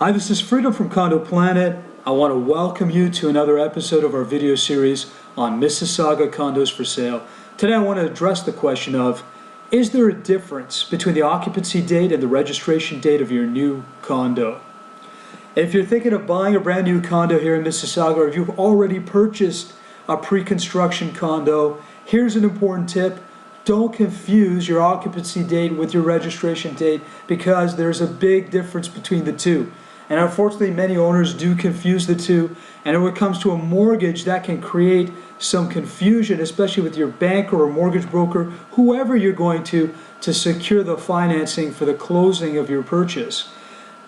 Hi, this is Freedom from Condo Planet. I want to welcome you to another episode of our video series on Mississauga Condos for sale. Today I want to address the question of, is there a difference between the occupancy date and the registration date of your new condo? If you're thinking of buying a brand new condo here in Mississauga, or if you've already purchased a pre-construction condo, here's an important tip. Don't confuse your occupancy date with your registration date, because there's a big difference between the two. And unfortunately, many owners do confuse the two. And when it comes to a mortgage, that can create some confusion, especially with your banker or mortgage broker, whoever you're going to secure the financing for the closing of your purchase.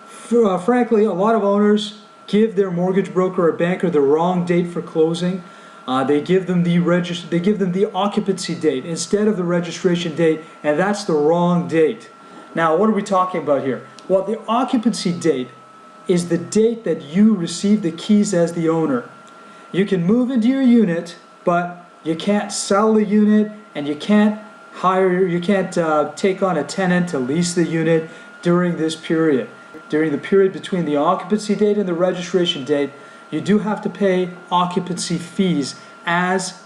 Frankly, a lot of owners give their mortgage broker or banker the wrong date for closing. They give them the occupancy date instead of the registration date, and that's the wrong date. Now, what are we talking about here? Well, the occupancy date is the date that you receive the keys as the owner. You can move into your unit, but you can't sell the unit, and you can't take on a tenant to lease the unit during this period. During the period between the occupancy date and the registration date, you do have to pay occupancy fees as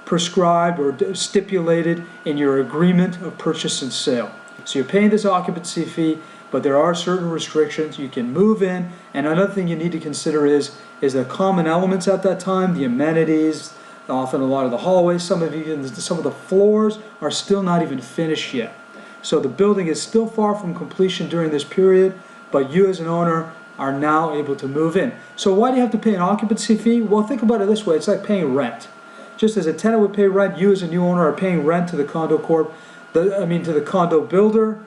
prescribed or stipulated in your agreement of purchase and sale. So you're paying this occupancy fee, but there are certain restrictions. You can move in, and another thing you need to consider is the common elements at that time, the amenities, often a lot of the hallways, some of the floors are still not even finished yet. So the building is still far from completion during this period, but you as an owner are now able to move in. So why do you have to pay an occupancy fee? Well, think about it this way. It's like paying rent. Just as a tenant would pay rent, you as a new owner are paying rent to the condo corp, to the condo builder.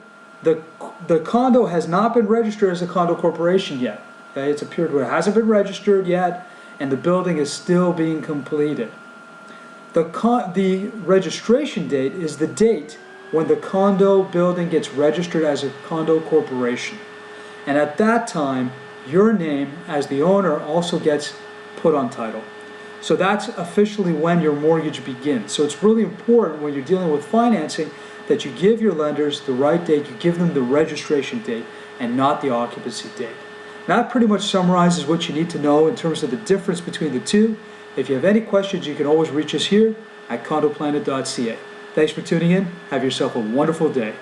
The condo has not been registered as a condo corporation yet. Okay? It's a period where it hasn't been registered yet, and the building is still being completed. The registration date is the date when the condo building gets registered as a condo corporation. And at that time, your name as the owner also gets put on title. So that's officially when your mortgage begins. So it's really important when you're dealing with financing that you give your lenders the right date, you give them the registration date and not the occupancy date. That pretty much summarizes what you need to know in terms of the difference between the two. If you have any questions, you can always reach us here at condoplanet.ca. Thanks for tuning in. Have yourself a wonderful day.